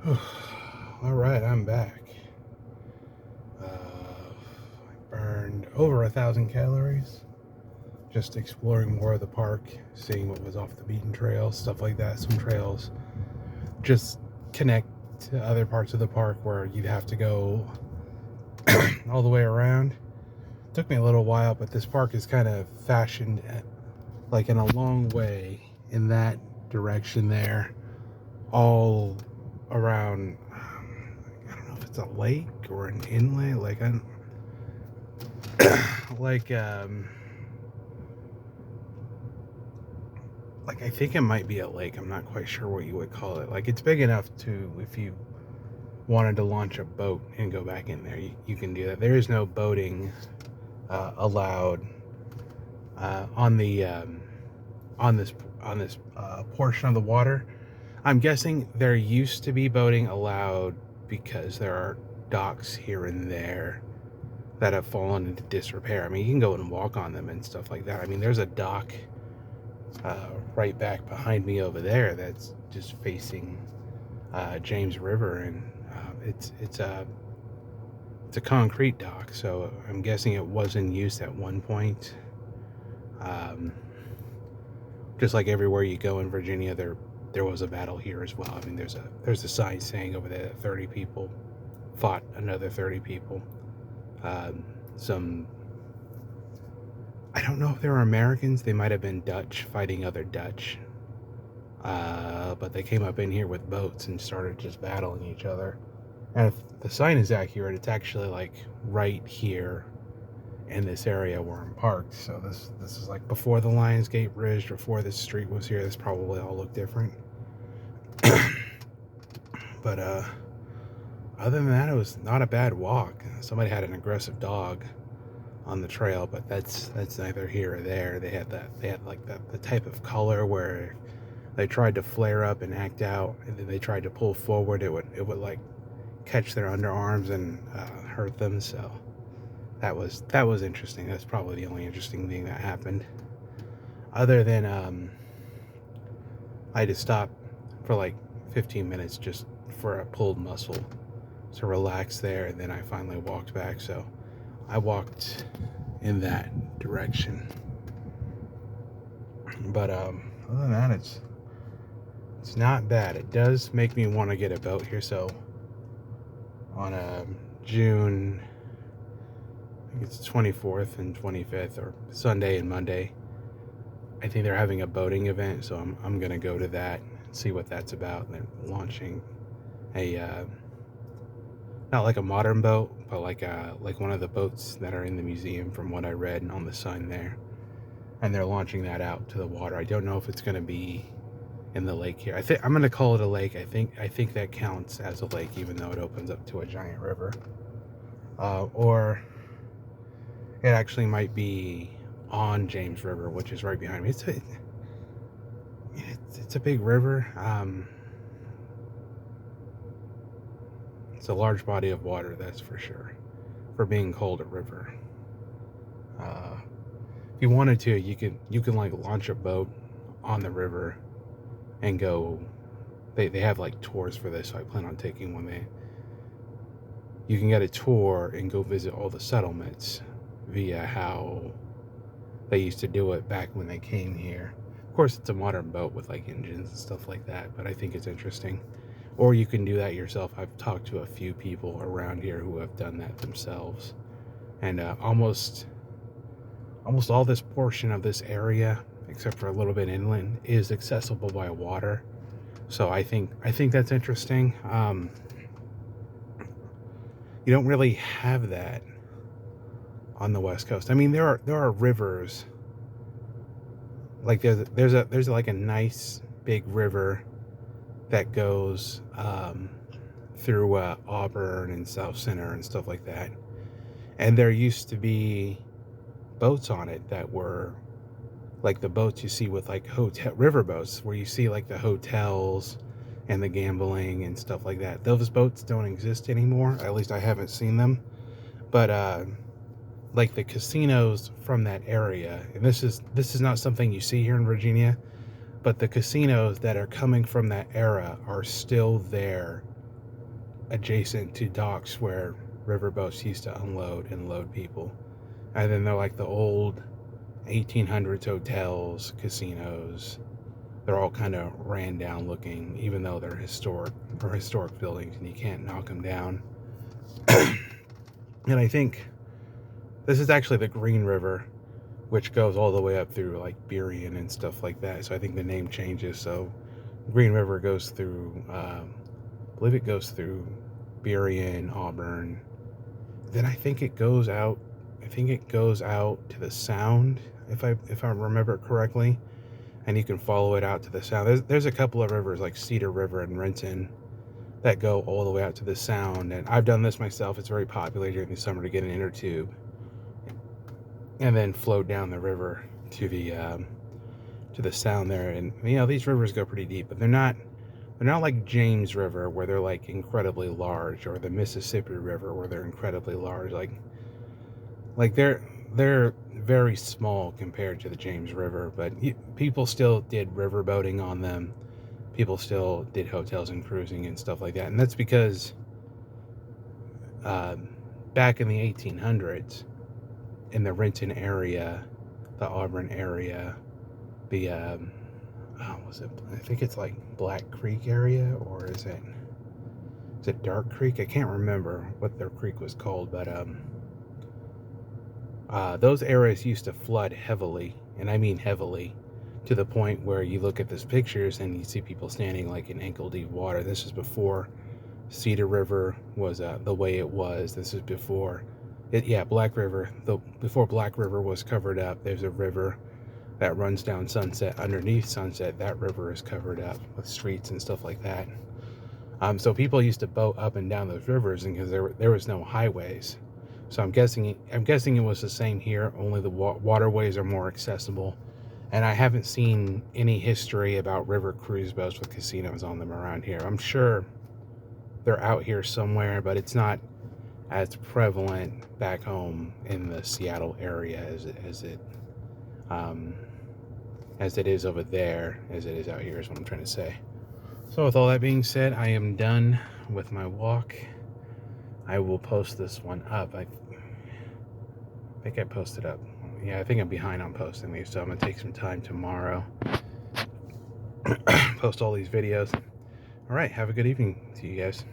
All right, I'm back. I burned over 1,000 calories just exploring more of the park, seeing what was off the beaten trail, stuff like that. Some trails just connect to other parts of the park where you'd have to go all the way around. It took me a little while, but this park is kind of fashioned like in a long way in that direction there, all around. I don't know if it's a lake or an inlet. Like like like I think it might be a lake. I'm not quite sure what you would call it. Like it's big enough to, if you wanted to launch a boat and go back in there, you can do that. There is no boating allowed on the on this portion of the water. I'm guessing there used to be boating allowed because there are docks here and there that have fallen into disrepair. I mean, you can go and walk on them and stuff like that. I mean, there's a dock right back behind me over there that's just facing James River, and it's a concrete dock, so I'm guessing it was in use at one point. Um, just like everywhere you go in Virginia, there was a battle here as well. I mean, there's a sign saying over there that 30 people fought another 30 people. Some, I don't know if they were Americans. They might have been Dutch fighting other Dutch. But they came up in here with boats and started just battling each other. And if the sign is accurate, it's actually like right here in this area where I'm parked. So this is like before the Lionsgate Bridge, before this street was here. This probably all looked different. But other than that, it was not a bad walk. Somebody had an aggressive dog on the trail, but that's neither here or there. They had like the type of color where they tried to flare up and act out, and then they tried to pull forward. It would like catch their underarms and hurt them. So that was interesting. That's probably the only interesting thing that happened. Other than I had to stop for like 15 minutes just for a pulled muscle to relax there, and then I finally walked back. So I walked in that direction. But other than that, it's not bad. It does make me want to get a boat here. So on June, I think it's 24th and 25th, or Sunday and Monday, I think they're having a boating event. So I'm gonna go to that and see what that's about. They're launching a not like a modern boat, but like one of the boats that are in the museum, from what I read on the sign there. And they're launching that out to the water. I don't know if it's going to be in the lake here. I think I'm going to call it a lake. I think that counts as a lake, even though it opens up to a giant river. Or it actually might be on James River, which is right behind me. It's a big river. It's a large body of water, that's for sure, for being called a river. If you wanted to, you can like launch a boat on the river and go. They have like tours for this, so I plan on taking one. You can get a tour and go visit all the settlements via how they used to do it back when they came here. Of course, it's a modern boat with like engines and stuff like that, but I think it's interesting. Or you can do that yourself. I've talked to a few people around here who have done that themselves, and almost all this portion of this area, except for a little bit inland, is accessible by water. So I think that's interesting. You don't really have that on the West Coast. I mean, there are rivers. Like there's like a nice big river that goes through Auburn and South Center and stuff like that. And there used to be boats on it that were like the boats you see with like hotel river boats, where you see like the hotels and the gambling and stuff like that. Those boats don't exist anymore. At least I haven't seen them. But like the casinos from that area, and this is not something you see here in Virginia, but the casinos that are coming from that era are still there adjacent to docks where riverboats used to unload and load people. And then they're like the old 1800s hotels, casinos. They're all kind of ran down looking, even though they're historic buildings and you can't knock them down. And I think this is actually the Green River, which goes all the way up through like Burien and stuff like that. So I think the name changes. So Green River goes through, I believe it goes through Burien, Auburn. Then I think it goes out. I think it goes out to the Sound, if I remember correctly, and you can follow it out to the Sound. There's a couple of rivers like Cedar River and Renton that go all the way out to the Sound, and I've done this myself. It's very popular during the summer to get an inner tube and then float down the river to the Sound there. And you know, these rivers go pretty deep, but they're not like James River where they're like incredibly large, or the Mississippi River where they're incredibly large. Like they're very small compared to the James River, but people still did river boating on them. People still did hotels and cruising and stuff like that. And that's because back in the 1800s, in the Renton area, the Auburn area, the I think it's like Black Creek area, or is it Dark Creek? I can't remember what their creek was called, but those areas used to flood heavily, and I mean heavily, to the point where you look at these pictures and you see people standing like in ankle deep water. This is before Cedar River was the way it was. This is before Black River. Before Black River was covered up, there's a river that runs down Sunset. Underneath Sunset, that river is covered up with streets and stuff like that. So people used to boat up and down those rivers, and because there was no highways. So I'm guessing it was the same here, only the waterways are more accessible. And I haven't seen any history about river cruise boats with casinos on them around here. I'm sure they're out here somewhere, but it's not as prevalent back home in the Seattle area as it is over there, as it is out here, is what I'm trying to say. So with all that being said, I am done with my walk. I will post this one up. I think I posted up. Yeah, I think I'm behind on posting these, so I'm going to take some time tomorrow. Post all these videos. All right, have a good evening to you guys.